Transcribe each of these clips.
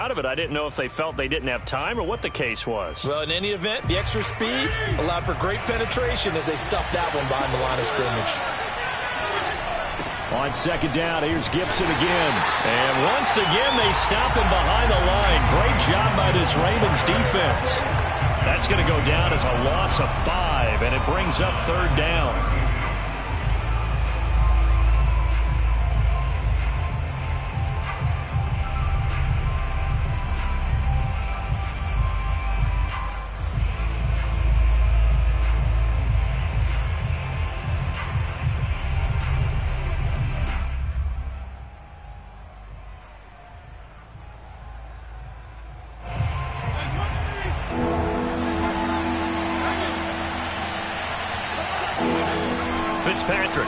out of it. I didn't know if they felt they didn't have time or what the case was. Well, in any event, the extra speed allowed for great penetration as they stuffed that one behind the line of scrimmage. On second down, here's Gibson again. And once again, they stop him behind the line. Great job by this Ravens defense. That's going to go down as a loss of 5, and it brings up third down. Fitzpatrick.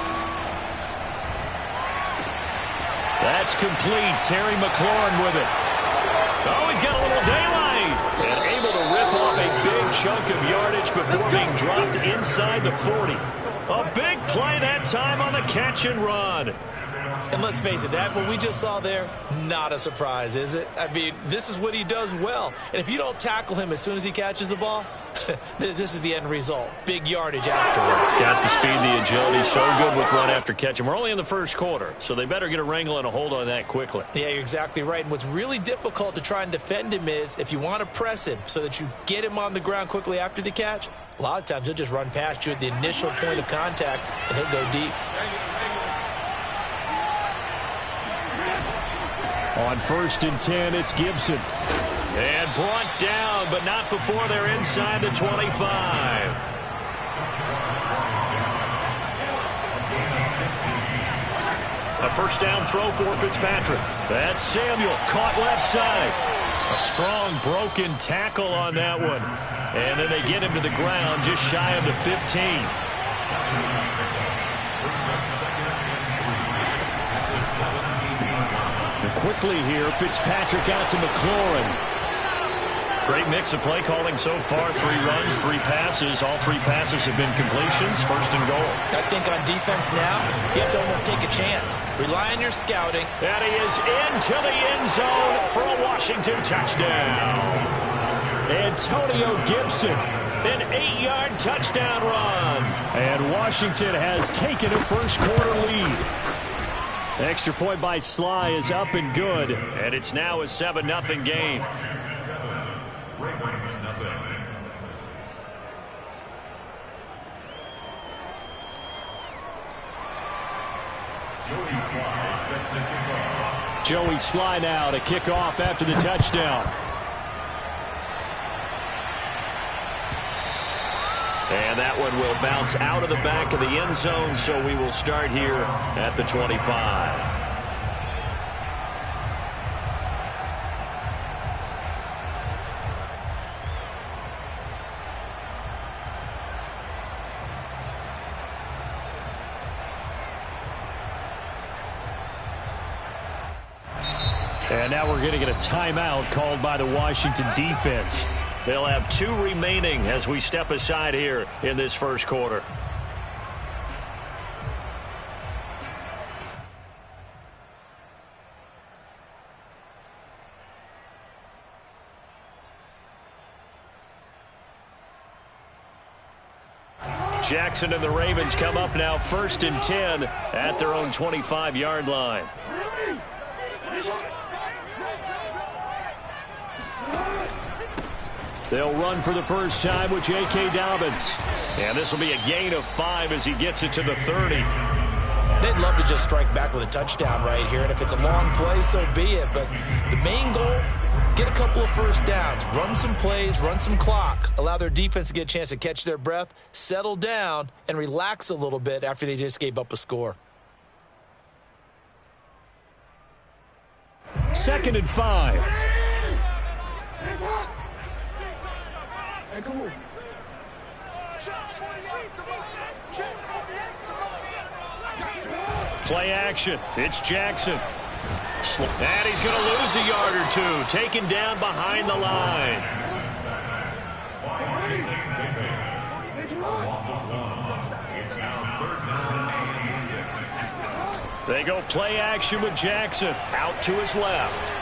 That's complete. Terry McLaurin with it. Oh, he's got a little daylight. And able to rip off a big chunk of yardage before being dropped inside the 40. A big play that time on the catch and run. And let's face it, that what we just saw there, not a surprise, is it? I mean, this is what he does well. And if you don't tackle him as soon as he catches the ball, this is the end result. Big yardage afterwards. Got the speed, the agility, so good with run after catch. And we're only in the first quarter, so they better get a wrangle and a hold on that quickly. Yeah, you're exactly right. And what's really difficult to try and defend him is if you want to press him so that you get him on the ground quickly after the catch, a lot of times he'll just run past you at the initial point of contact, and he'll go deep. On 1st and 10, it's Gibson. And brought down, but not before they're inside the 25. A first down throw for Fitzpatrick. That's Samuel, caught left side. A strong broken tackle on that one. And then they get him to the ground just shy of the 15. Quickly here, Fitzpatrick out to McLaurin. Great mix of play calling so far. 3 runs, 3 passes. All 3 passes have been completions. 1st and goal. I think on defense now, you have to almost take a chance. Rely on your scouting. And he is into the end zone for a Washington touchdown. Antonio Gibson, an 8-yard touchdown run. And Washington has taken a first quarter lead. Extra point by Sly is up and good, and it's now a 7-0 game. Joey Sly now to kick off after the touchdown. And that one will bounce out of the back of the end zone, so we will start here at the 25. And now we're going to get a timeout called by the Washington defense. They'll have 2 remaining as we step aside here in this first quarter. Jackson and the Ravens come up now 1st and 10 at their own 25-yard line. They'll run for the first time with J.K. Dobbins. And this will be a gain of 5 as he gets it to the 30. They'd love to just strike back with a touchdown right here. And if it's a long play, so be it. But the main goal, get a couple of first downs. Run some plays, run some clock. Allow their defense to get a chance to catch their breath, settle down, and relax a little bit after they just gave up a score. 2nd and 5. Play action. It's Jackson. And he's going to lose a yard or 2. Taken down behind the line. They go play action with Jackson. Out to his left.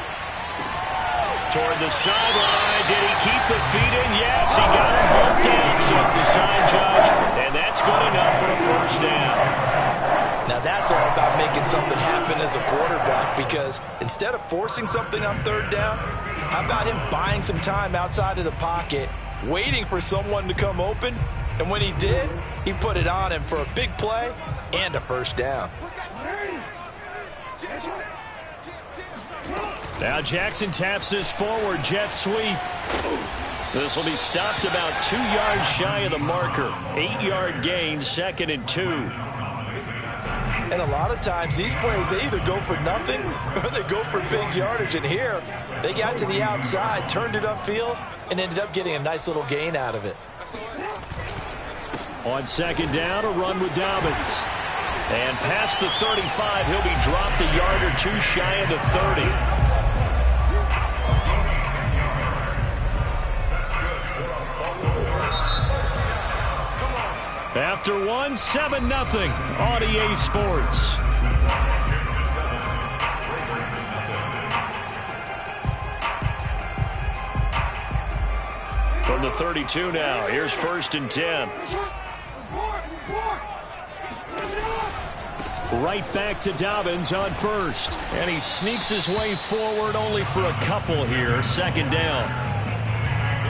Toward the sideline. Did he keep the feet in? Yes, he got them both down, says the sign judge. And that's good enough for a first down. Now that's all about making something happen as a quarterback, because instead of forcing something on third down, how about him buying some time outside of the pocket, waiting for someone to come open, and when he did, he put it on him for a big play and a first down. Now Jackson taps this forward jet sweep. This will be stopped about 2 yards shy of the marker. 8-yard gain, 2nd and 2. And a lot of times these plays, they either go for nothing or they go for big yardage. And here, they got to the outside, turned it upfield, and ended up getting a nice little gain out of it. On 2nd down, a run with Dobbins. And past the 35, he'll be dropped a yard or 2 shy of the 30. After 1, 7-0 on EA Sports. From the 32 now, here's 1st and 10. Right back to Dobbins on 1st. And he sneaks his way forward only for a couple here. 2nd down.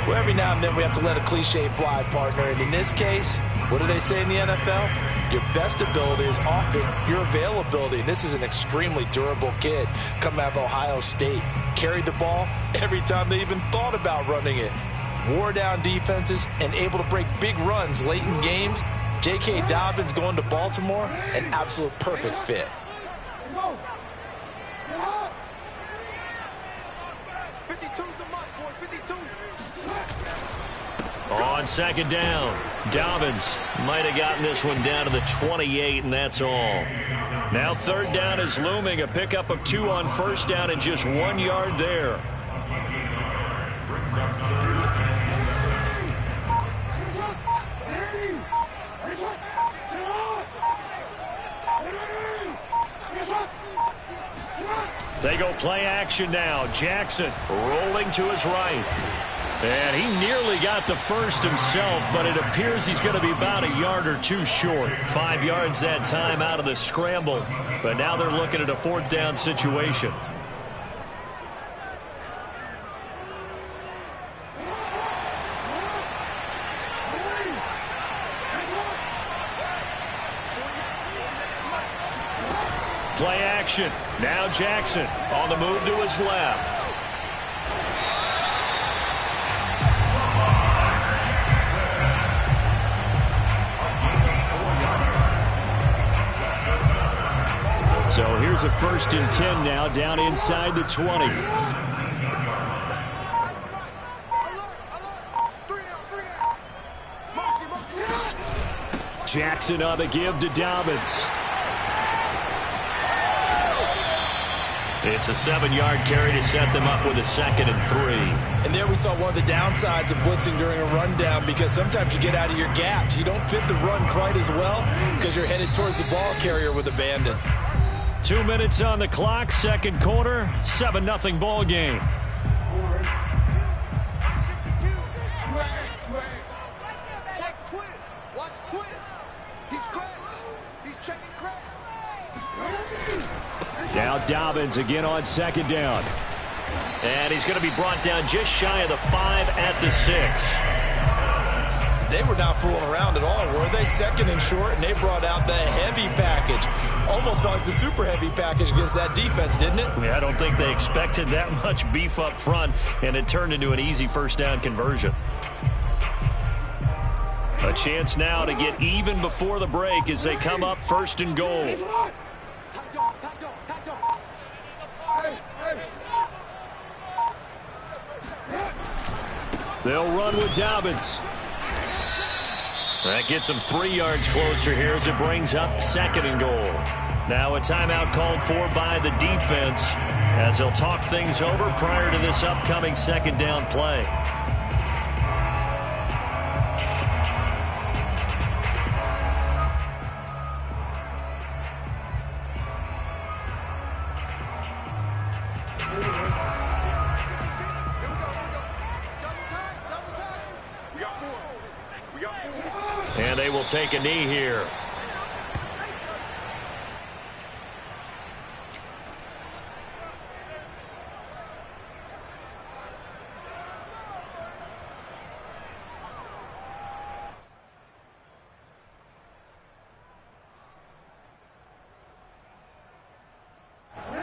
Well, every now and then we have to let a cliche fly, partner. And in this case, what do they say in the NFL? Your best ability is often your availability. And this is an extremely durable kid coming out of Ohio State. Carried the ball every time they even thought about running it. Wore down defenses and able to break big runs late in games. J.K. Dobbins going to Baltimore, an absolute perfect fit. On 2nd down, Dobbins might have gotten this one down to the 28, and that's all. Now 3rd down is looming, a pickup of 2 on 1st down and just 1 yard there. They go play action now. Jackson rolling to his right. And he nearly got the first himself, but it appears he's going to be about a yard or 2 short. 5 yards that time out of the scramble. But now they're looking at a 4th down situation. Play action. Now Jackson on the move to his left. So here's a 1st and 10 now, down inside the 20. Jackson on the give to Dobbins. It's a 7-yard carry to set them up with a 2nd and 3. And there we saw one of the downsides of blitzing during a rundown, because sometimes you get out of your gaps. You don't fit the run quite as well because you're headed towards the ball carrier with abandon. 2 minutes on the clock, 2nd quarter, 7-0 ball game. Watch Twins. He's crashing. He's checking crash. Now Dobbins again on 2nd down. And he's going to be brought down just shy of the 5 at the 6. They were not fooling around at all, were they? 2nd and short, and they brought out the heavy package. Almost felt like the super heavy package against that defense, didn't it? Yeah, I don't think they expected that much beef up front, and it turned into an easy 1st down conversion. A chance now to get even before the break as they come up 1st and goal. They'll run with Dobbins. That gets them 3 yards closer here as it brings up 2nd and goal. Now a timeout called for by the defense as they'll talk things over prior to this upcoming 2nd down play. they will take a knee here.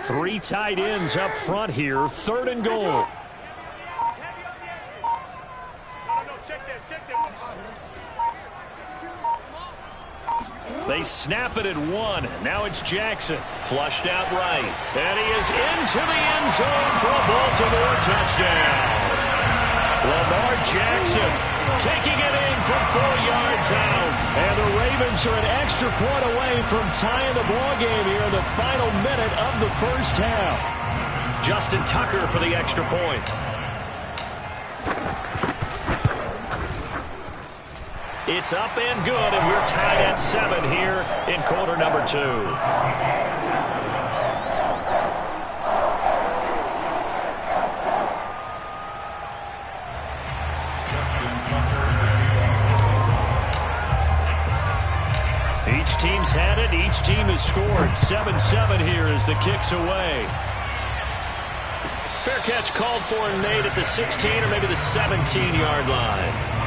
Three tight ends up front here. 3rd and goal. They snap it at 1. Now it's Jackson. Flushed out right. And he is into the end zone for a Baltimore touchdown. Lamar Jackson taking it in from 4 yards out. And the Ravens are an extra point away from tying the ball game here in the final minute of the first half. Justin Tucker for the extra point. It's up and good, and we're tied at 7 here in quarter number 2. Each team's had it. Each team has scored. 7-7 here as the kick's away. Fair catch called for and made at the 16 or maybe the 17-yard line.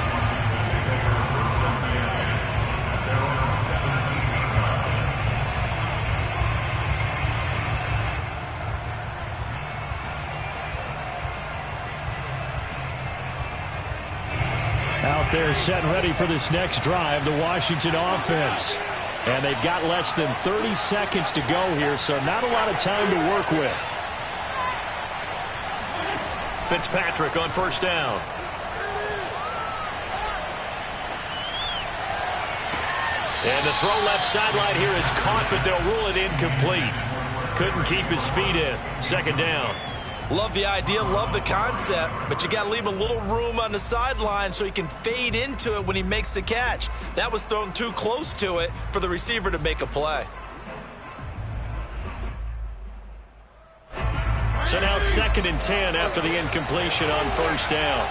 Out there set and ready for this next drive, the Washington offense. And they've got less than 30 seconds to go here, so not a lot of time to work with. Fitzpatrick on first down. And the throw left sideline here is caught, but they'll rule it incomplete. Couldn't keep his feet in. 2nd down. Love the idea, love the concept, but you got to leave a little room on the sideline so he can fade into it when he makes the catch. That was thrown too close to it for the receiver to make a play. So now 2nd and 10 after the incompletion on first down.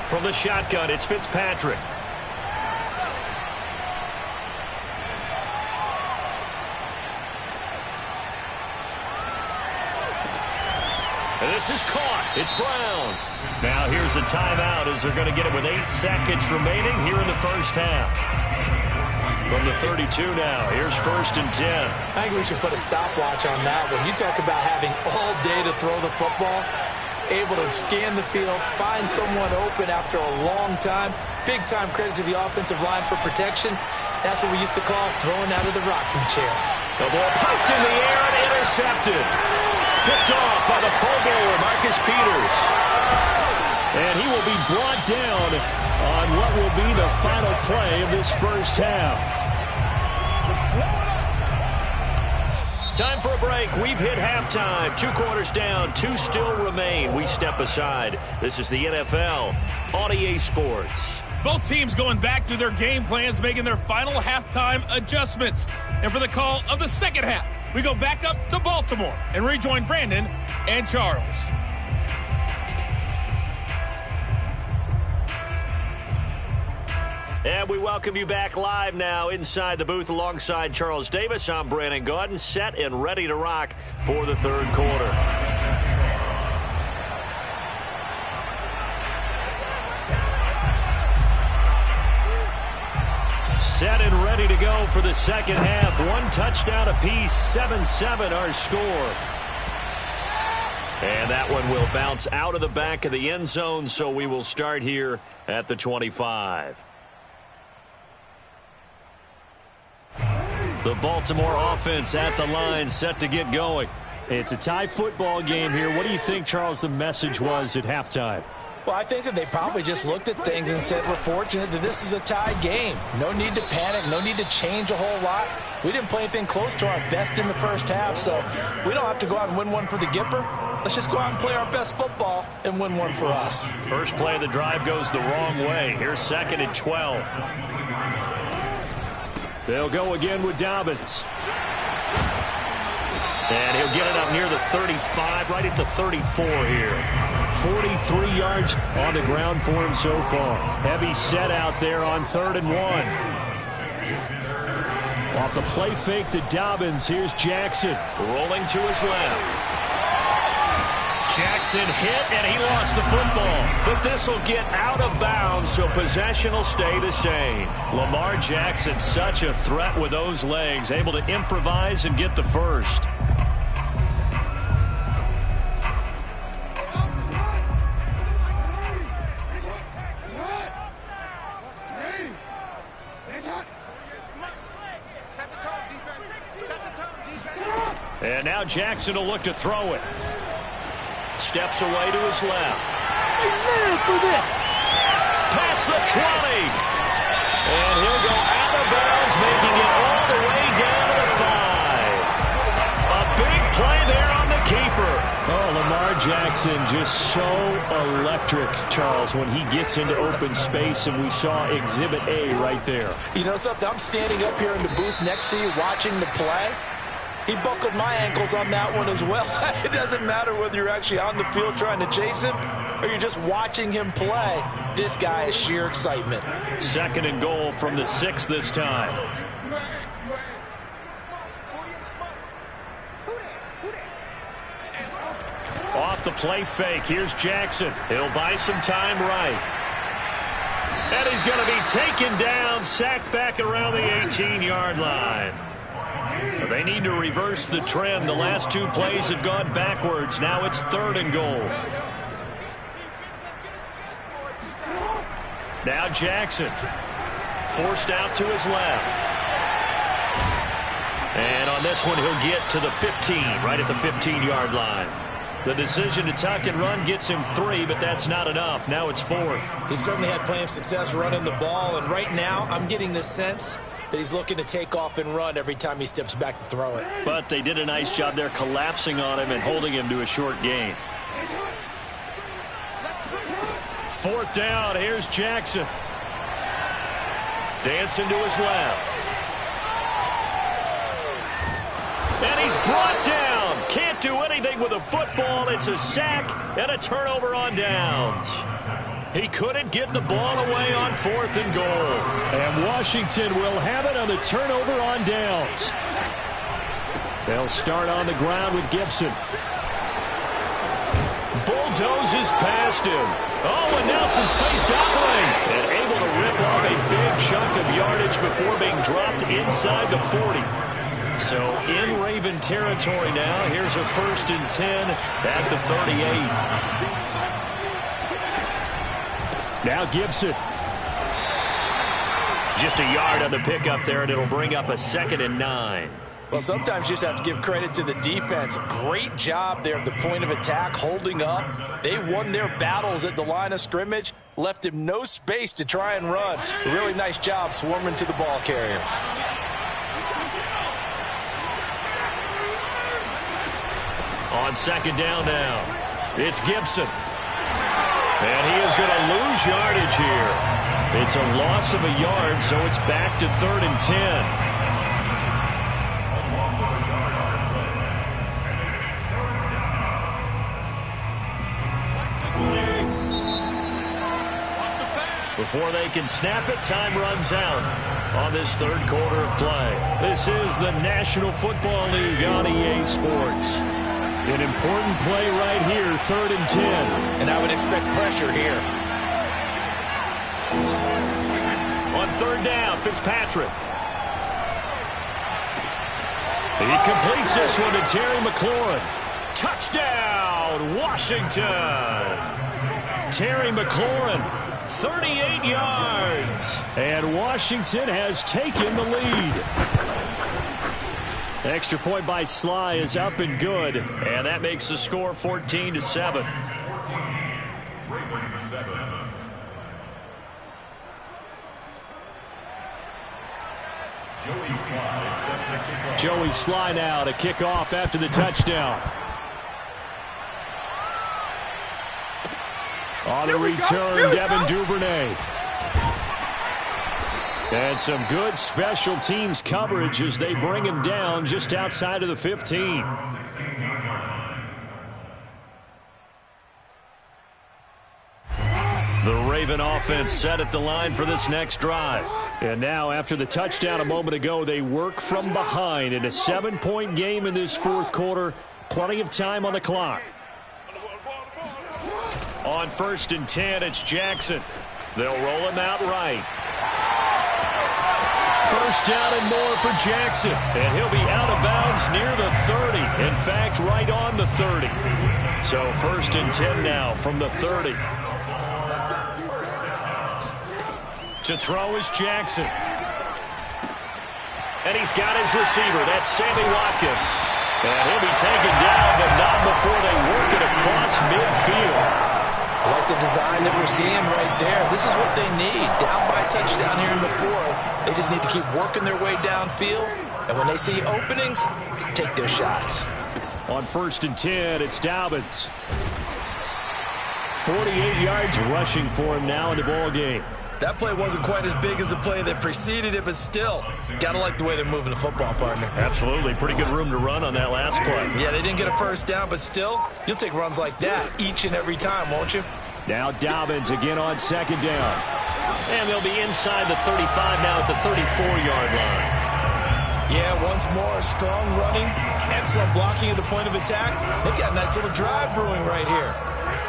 From the shotgun, it's Fitzpatrick. And this is caught. It's Brown. Now here's a timeout as they're going to get it with 8 seconds remaining here in the first half. From the 32 now, here's 1st and 10. I think we should put a stopwatch on that one. You talk about having all day to throw the football. Able to scan the field, find someone open after a long time. Big time credit to the offensive line for protection. That's what we used to call throwing out of the rocking chair. The ball poked in the air and intercepted. Picked off by the Pro Bowler, Marcus Peters. And he will be brought down on what will be the final play of this first half. Time for a break. We've hit halftime. 2 quarters down. 2 still remain. We step aside. This is the NFL on EA Sports. Both teams going back through their game plans, making their final halftime adjustments. And for the call of the second half, we go back up to Baltimore and rejoin Brandon and Charles. And we welcome you back live now inside the booth alongside Charles Davis. I'm Brandon Gaudin, set and ready to rock for the 3rd quarter. Set and ready to go for the second half. 1 touchdown apiece, 7-7 our score. And that one will bounce out of the back of the end zone, so we will start here at the 25. The Baltimore offense at the line, set to get going. It's a tie football game here. What do you think, Charles, the message was at halftime? Well, I think that they probably just looked at things and said, we're fortunate that this is a tied game. No need to panic, no need to change a whole lot. We didn't play anything close to our best in the first half, so we don't have to go out and win one for the Gipper. Let's just go out and play our best football and win one for us. First play of the drive goes the wrong way. Here's 2nd and 12. They'll go again with Dobbins. And he'll get it up near the 35, right at the 34 here. 43 yards on the ground for him so far. Heavy set out there on 3rd and 1. Off the play fake to Dobbins. Here's Jackson. Rolling to his left. Jackson hit, and he lost the football. But this will get out of bounds, so possession will stay the same. Lamar Jackson, such a threat with those legs, able to improvise and get the first. And now Jackson will look to throw it. Steps away to his left. For this. Past the 20. And he'll go out of bounds, making it all the way down to the 5. A big play there on the keeper. Oh, Lamar Jackson just so electric, Charles, when he gets into open space, and we saw Exhibit A right there. You know something? I'm standing up here in the booth next to you watching the play. He buckled my ankles on that one as well. It doesn't matter whether you're actually on the field trying to chase him or you're just watching him play. This guy is sheer excitement. 2nd and goal from the 6 this time. Off the play fake. Here's Jackson. He'll buy some time right. And he's going to be taken down, sacked back around the 18-yard line. They need to reverse the trend. The last 2 plays have gone backwards. Now it's 3rd and goal. Now Jackson. Forced out to his left. And on this one, he'll get to the 15, right at the 15-yard line. The decision to tuck and run gets him 3, but that's not enough. Now it's 4th. He certainly had plenty of success running the ball, and right now I'm getting the sense that he's looking to take off and run every time he steps back to throw it. But they did a nice job there collapsing on him and holding him to a short gain. 4th down. Here's Jackson. Dancing to his left. And he's brought down. Can't do anything with a football. It's a sack and a turnover on downs. He couldn't get the ball away on 4th and goal. And Washington will have it on the turnover on downs. They'll start on the ground with Gibson. Bulldozes past him. Oh, and Nelson's face doubling. And able to rip off a big chunk of yardage before being dropped inside the 40. So in Raven territory now. Here's a 1st and 10 at the 38. Now Gibson. Just a yard on the pickup there, and it'll bring up a 2nd and 9. Well, sometimes you just have to give credit to the defense. Great job there at the point of attack, holding up. They won their battles at the line of scrimmage, left him no space to try and run. A really nice job swarming to the ball carrier. On 2nd down now, it's Gibson. And he is going to lose yardage here. It's a loss of a yard, so it's back to 3rd and 10. Before they can snap it, time runs out on this 3rd quarter of play. This is the National Football League on EA Sports. An important play right here, 3rd and 10. And I would expect pressure here. On 3rd down, Fitzpatrick. He completes this one to Terry McLaurin. Touchdown, Washington. Terry McLaurin, 38 yards. And Washington has taken the lead. Extra point by Sly is up and good. And that makes the score 14-7. Joey Sly now to kick off after the touchdown. On the return, Devin Duvernay. And some good special teams coverage as they bring him down just outside of the 15. The Raven offense set at the line for this next drive. And now, after the touchdown a moment ago, they work from behind in a 7-point game in this fourth quarter. Plenty of time on the clock. On 1st and 10, it's Jackson. They'll roll him out right. First down and more for Jackson. And he'll be out of bounds near the 30. In fact, right on the 30. So 1st and 10 now from the 30. To throw is Jackson. And he's got his receiver. That's Sammy Watkins. And he'll be taken down, but not before they work it across midfield. I like the design that we're seeing right there. This is what they need. Down by a touchdown here in the fourth. They just need to keep working their way downfield. And when they see openings, take their shots. On 1st and 10, it's Dobbins. 48 yards rushing for him now in the ball game. That play wasn't quite as big as the play that preceded it, but still, got to like the way they're moving the football, partner. Absolutely. Pretty good room to run on that last play. Yeah, they didn't get a first down, but still, you'll take runs like that each and every time, won't you? Now Dobbins again on 2nd down. And they'll be inside the 35 now at the 34-yard line. Yeah, once more, strong running, excellent blocking at the point of attack. They've got a nice little drive brewing right here.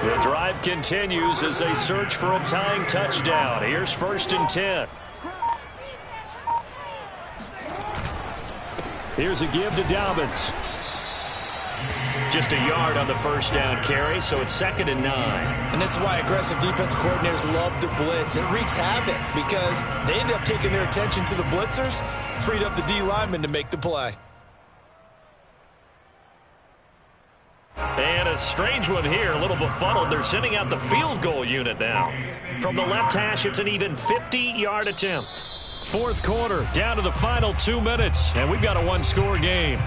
The drive continues as they search for a tying touchdown. Here's 1st and 10. Here's a give to Dobbins. Just a yard on the first down carry, so it's 2nd and 9. And this is why aggressive defensive coordinators love to blitz. It wreaks havoc because they end up taking their attention to the blitzers, freed up the D lineman to make the play. And a strange one here, a little befuddled. They're sending out the field goal unit now. From the left hash, it's an even 50-yard attempt. Fourth quarter, down to the final 2 minutes, and we've got a one-score game.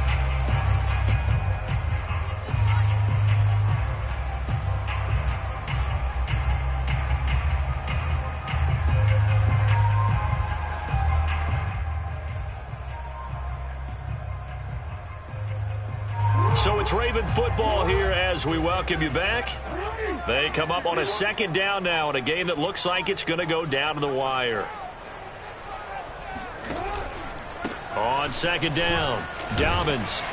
So it's Raven football here as we welcome you back. They come up on a 2nd down now in a game that looks like it's going to go down to the wire. On 2nd down, Dobbins.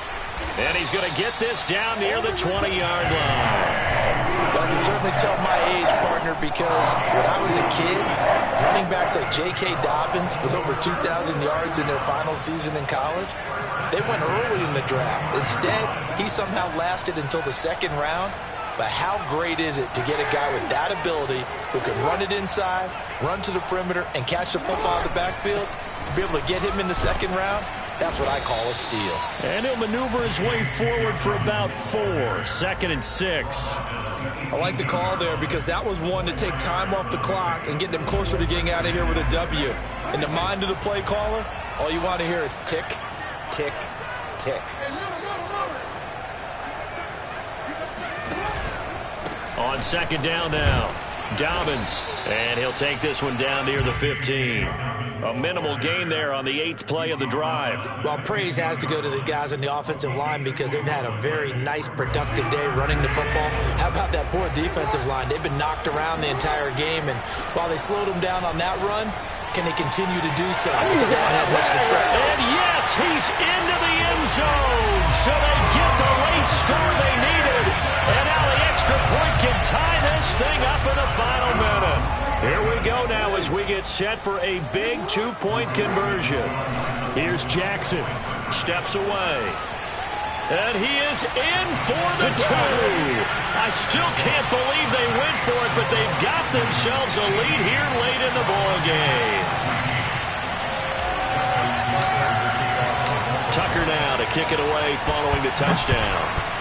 And he's going to get this down near the 20-yard line. Well, I can certainly tell my age, partner, because when I was a kid, running backs like J.K. Dobbins with over 2,000 yards in their final season in college, they went early in the draft. Instead, he somehow lasted until the 2nd round. But how great is it to get a guy with that ability who can run it inside, run to the perimeter, and catch the football in the backfield? To be able to get him in the 2nd round, that's what I call a steal. And he'll maneuver his way forward for about 4. 2nd and 6. I like the call there because that was one to take time off the clock and get them closer to getting out of here with a W. In the mind of the play caller, all you want to hear is tick, tick, tick. On 2nd down now, Dobbins, and he'll take this one down near the 15. A minimal gain there on the 8th play of the drive. Well, praise has to go to the guys on the offensive line because they've had a very nice, productive day running the football. How about that poor defensive line? They've been knocked around the entire game, and while they slowed them down on that run, can they continue to do so? Because they haven't had much success. And yes, he's into the end zone. So they get the late score they needed. And now the extra point can tie this thing up in the final minute. Here we go now as we get set for a big 2-point conversion. Here's Jackson. Steps away. And he is in for the 2. I still can't believe they went for it, but they've got themselves a lead here late in the ball game. Tucker now to kick it away following the touchdown.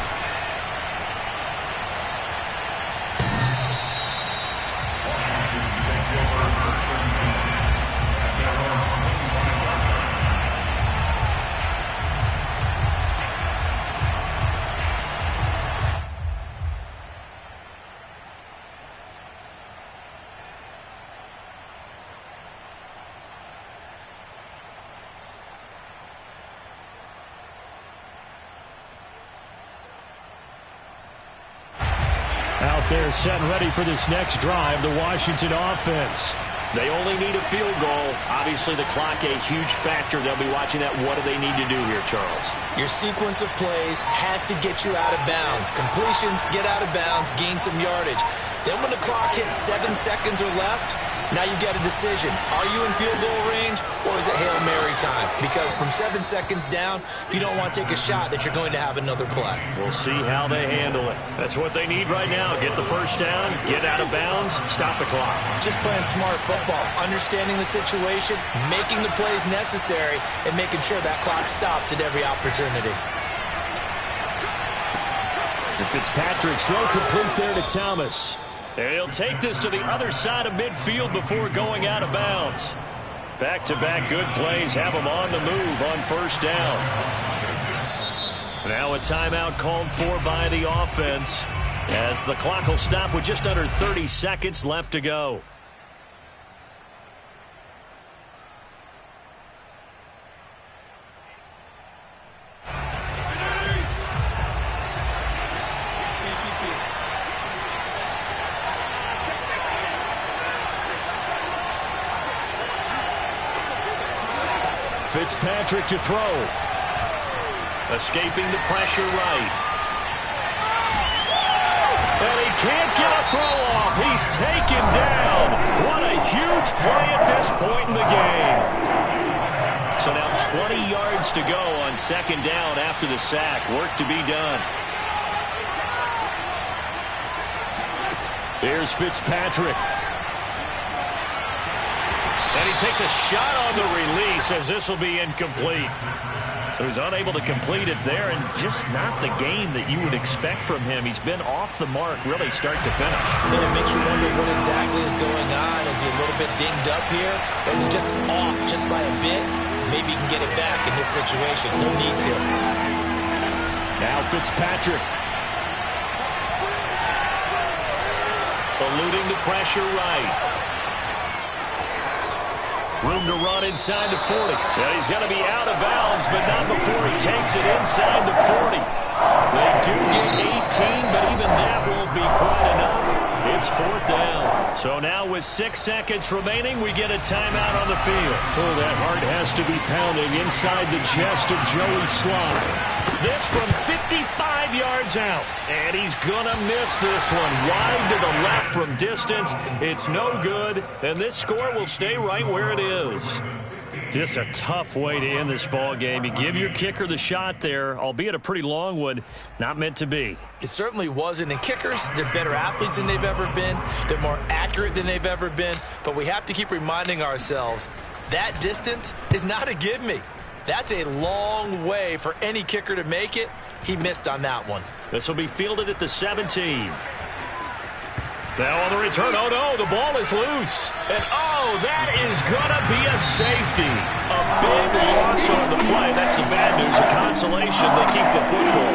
They're set and ready for this next drive, the Washington offense. They only need a field goal. Obviously, the clock a huge factor. They'll be watching that. What do they need to do here, Charles? Your sequence of plays has to get you out of bounds. Completions, get out of bounds, gain some yardage. Then when the clock hits 7 seconds or left, now you get a decision. Are you in field goal range, or is it Hail Mary time? Because from 7 seconds down, you don't want to take a shot that you're going to have another play. We'll see how they handle it. That's what they need right now. Get the first down, get out of bounds, stop the clock. Just playing smart football, understanding the situation, making the plays necessary, and making sure that clock stops at every opportunity. And Fitzpatrick's throw complete there to Thomas. And he'll take this to the other side of midfield before going out of bounds. Back-to-back good plays have him on the move on first down. Now a timeout called for by the offense as the clock will stop with just under 30 seconds left to go. Fitzpatrick to throw. Escaping the pressure right. And he can't get a throw off. He's taken down. What a huge play at this point in the game. So now 20 yards to go on second down after the sack. Work to be done. Here's Fitzpatrick. And he takes a shot on the release as this will be incomplete. So he's unable to complete it there, and just not the game that you would expect from him. He's been off the mark really start to finish. And it makes you wonder what exactly is going on. Is he a little bit dinged up here? Or is he just off just by a bit? Maybe he can get it back in this situation. No need to. Now Fitzpatrick. Eluding the pressure right. Room to run inside the 40. Yeah, he's going to be out of bounds, but not before he takes it inside the 40. They do get 18, but even that won't be quite enough. It's fourth down. So now with 6 seconds remaining, we get a timeout on the field. Oh, that heart has to be pounding inside the chest of Joey Slye. This from 55 yards out. And he's going to miss this one. Wide to the left from distance. It's no good. And this score will stay right where it is. Just a tough way to end this ball game. You give your kicker the shot there, albeit a pretty long one. Not meant to be. It certainly wasn't. And kickers, they're better athletes than they've ever been. They're more accurate than they've ever been. But we have to keep reminding ourselves that distance is not a give me. That's a long way for any kicker to make it. He missed on that one. This will be fielded at the 17. Now on the return, oh no, the ball is loose. And oh, that is going to be a safety. A big loss on the play. That's the bad news. A consolation, they keep the football.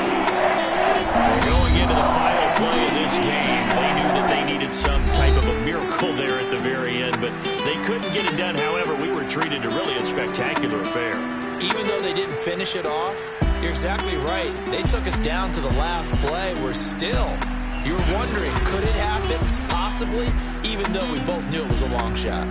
Going into the final play of this game, they knew that they needed some type of a miracle there at the very end, but they couldn't get it done. However, we were treated to really a spectacular affair. Even though they didn't finish it off, you're exactly right. They took us down to the last play. We're still, you're wondering, could it happen? Possibly, even though we both knew it was a long shot.